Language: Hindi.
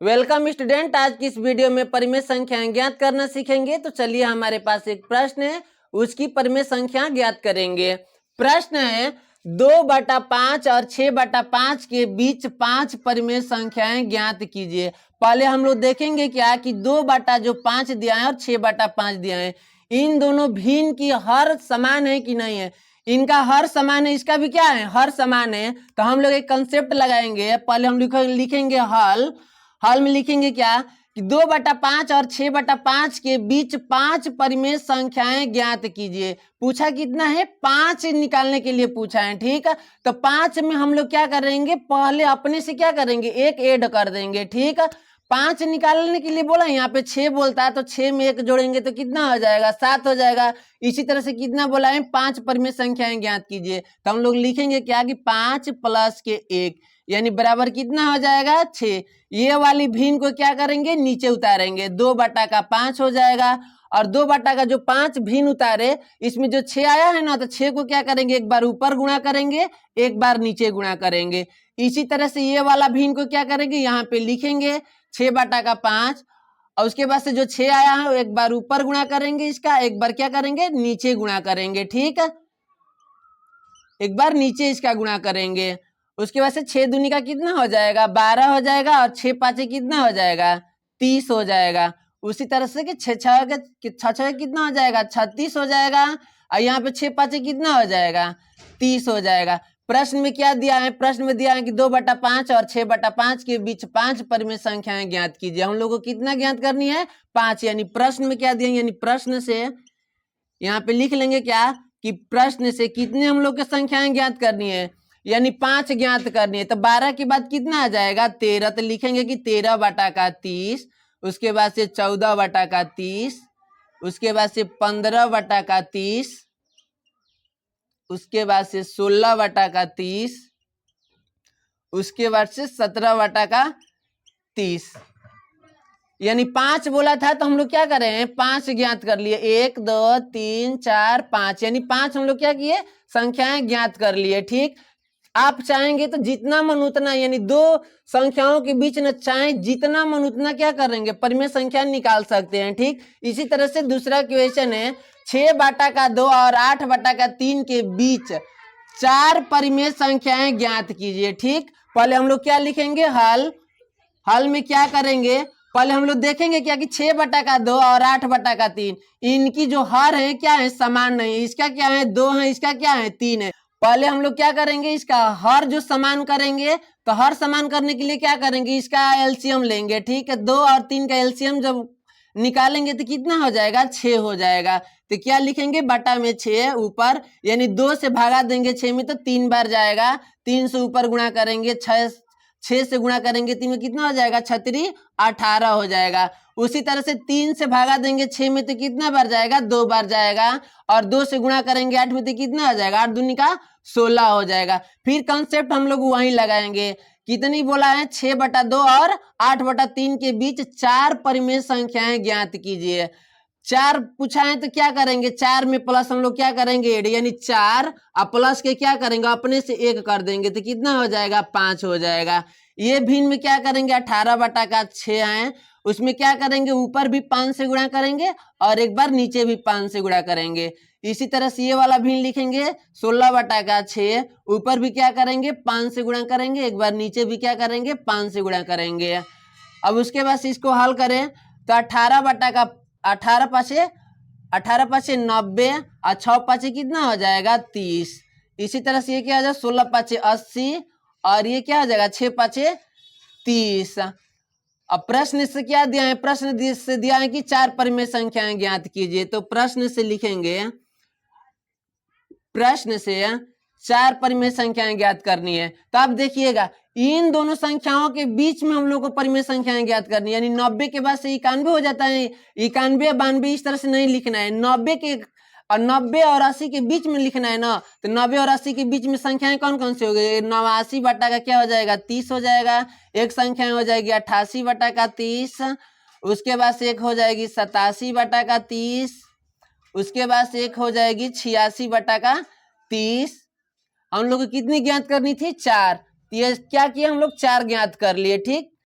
Welcome student. आज की इस वीडियो में परिमेय संख्याएं ज्ञात करना सीखेंगे। तो चलिए, हमारे पास एक प्रश्न है, उसकी परिमेय संख्या ज्ञात करेंगे। प्रश्न है 2/5 और 6/5 के बीच 5 परिमेय संख्याएं ज्ञात कीजिए। पहले हम लोग देखेंगे क्या कि 2/5 दिया है और 6/5 दिया है, इन दोनों भिन्न की हर समान है कि नहीं है। इनका हर समान है, इसका भी क्या है, हर समान है। तो हम लोग एक कंसेप्ट लगाएंगे। पहले हम लिखेंगे हल में लिखेंगे क्या कि 2/5 और 6/5 के बीच 5 परिमेय संख्याएं ज्ञात कीजिए। पूछा कितना है, 5 निकालने के लिए पूछा है। ठीक है, तो 5 में हम लोग क्या करेंगे, पहले अपने से क्या करेंगे, एक ऐड कर देंगे। ठीक है, 5 निकालने के लिए बोला, यहाँ पे 6 बोलता है तो 6 में एक जोड़ेंगे तो कितना हो जाएगा, 7 हो जाएगा। इसी तरह से कितना बोला है, 5 परिमेय संख्याएं ज्ञात कीजिए। तो हम लोग लिखेंगे क्या कि 5 प्लस के 1 यानी बराबर कितना हो जाएगा, 6। ये वाली भिन्न को क्या करेंगे, नीचे उतारेंगे, 2/5 हो जाएगा। और 2 का जो 5 भिन्न उतारे, इसमें जो 6 आया है ना, तो 6 को क्या करेंगे, एक बार ऊपर गुणा करेंगे, एक बार नीचे गुणा करेंगे। इसी तरह से ये वाला भिन्न को क्या करेंगे, यहाँ पे लिखेंगे 6/5 और उसके बाद से जो 6 आया है, एक बार ऊपर गुणा करेंगे इसका, एक बार क्या करेंगे, नीचे गुणा करेंगे। ठीक है, एक बार नीचे इसका गुणा करेंगे। उसके बाद से 6 दूनी का कितना हो जाएगा, 12 हो जाएगा। और 6 5 कितना हो जाएगा, 30 हो जाएगा। उसी तरह से कि 6 6 कितना हो जाएगा, 36 हो जाएगा। और यहाँ पे 6 5 कितना हो जाएगा, 30 हो जाएगा। प्रश्न में क्या दिया है, प्रश्न में दिया है कि 2/5 और 6/5 के बीच 5 परिमेय संख्याएं ज्ञात कीजिए। हम लोग को कितना ज्ञात करनी है, 5। यानी प्रश्न में क्या दिया, यानी प्रश्न से यहाँ पे लिख लेंगे क्या कि प्रश्न से कितने हम लोग की संख्याएं ज्ञात करनी है, यानी 5 ज्ञात करनी है। तो 12 के बाद कितना आ जाएगा, 13। तो लिखेंगे कि 13/30। उसके बाद से 14/30। उसके बाद से 15/30। उसके बाद से 16/30। उसके बाद से 17/30। यानी 5 बोला था तो हम लोग क्या करें, 5 ज्ञात कर लिए। 1 2 3 4 5, यानी 5 हम लोग क्या किए, संख्याएं ज्ञात कर लिए। ठीक, आप चाहेंगे तो जितना मन उतना, यानी दो संख्याओं के बीच न चाहे जितना मन उतना क्या करेंगे, परिमेय संख्या निकाल सकते हैं। ठीक, इसी तरह से दूसरा क्वेश्चन है 6/2 और 8/3 के बीच 4 परिमेय संख्याएं ज्ञात कीजिए। ठीक, पहले हम लोग क्या लिखेंगे, हल में क्या करेंगे, पहले हम लोग देखेंगे क्या कि 6/2 और 8/3 इनकी जो हर है क्या है, समान नहीं है। इसका क्या है, 2 है, इसका क्या है, 3 है। पहले हम लोग क्या करेंगे, इसका हर जो समान करेंगे, तो हर समान करने के लिए क्या करेंगे, इसका एलसीएम लेंगे। ठीक है, 2 और 3 का एलसीएम जब निकालेंगे तो कितना हो जाएगा, 6 हो जाएगा। तो क्या लिखेंगे, बटा में 6 ऊपर, यानी 2 से भागा देंगे 6 में तो 3 बार जाएगा। 3 से ऊपर गुणा करेंगे, 6 से गुणा करेंगे 3 में कितना हो जाएगा, 6 18 हो जाएगा। उसी तरह से 3 से भागा देंगे 6 में तो कितना बार जाएगा, 2 बार जाएगा। और 2 से गुणा करेंगे 8 में तो कितना हो जाएगा, 8 दूनी का 16 हो जाएगा। फिर कंसेप्ट हम लोग वहीं लगाएंगे। कितनी बोला है, 6/2 और 8/3 के बीच 4 परिमेय संख्याएं ज्ञात कीजिए। 4 पूछा है तो क्या करेंगे, 4 में प्लस हम लोग क्या करेंगे, ऐड, यानी 4 और प्लस के क्या करेंगे, अपने से 1 कर देंगे तो कितना हो जाएगा, 5 हो जाएगा। ये भिन्न में क्या करेंगे, 18/6 है, उसमें क्या करेंगे, ऊपर भी 5 से गुणा करेंगे और एक बार नीचे भी 5 से गुणा करेंगे। इसी तरह से ये वाला भिन्न लिखेंगे 16/6, ऊपर भी क्या करेंगे, 5 से गुणा करेंगे, एक बार नीचे भी क्या करेंगे, 5 से गुणा करेंगे। अब उसके बाद इसको हल करें तो 18 पाँचे 90 और 6 पाँचे कितना हो जाएगा, 30। इसी तरह से ये क्या हो जाएगा, 16 पाँचे 80 और ये क्या हो जाएगा, 6 पाँचे 30। अब प्रश्न से क्या दिया है, प्रश्न से दिया है कि 4 परिमेय संख्याएं ज्ञात कीजिए। तो प्रश्न से लिखेंगे, प्रश्न से 4 परिमेय संख्याएं ज्ञात करनी है। तो आप देखिएगा, इन दोनों संख्याओं के बीच में हम लोग को परिमेय संख्याएं ज्ञात करनी है। यानी 90 के बाद से 91 हो जाता है, 91 92 इस तरह से नहीं लिखना है, 90 और 80 के बीच में लिखना है ना। तो 90 और 80 के बीच में संख्याएं कौन कौन सी हो गई, 89 बटा का क्या हो जाएगा, 30 हो जाएगा। एक संख्या हो जाएगी 88 बटा का 30। उसके बाद से एक हो जाएगी 87 बटा का 30। उसके बाद से एक हो जाएगी 86 बटा का 30। हम लोग को कितनी ज्ञात करनी थी, 4। ये क्या किया हम लोग, 4 ज्ञात कर लिए। ठीक,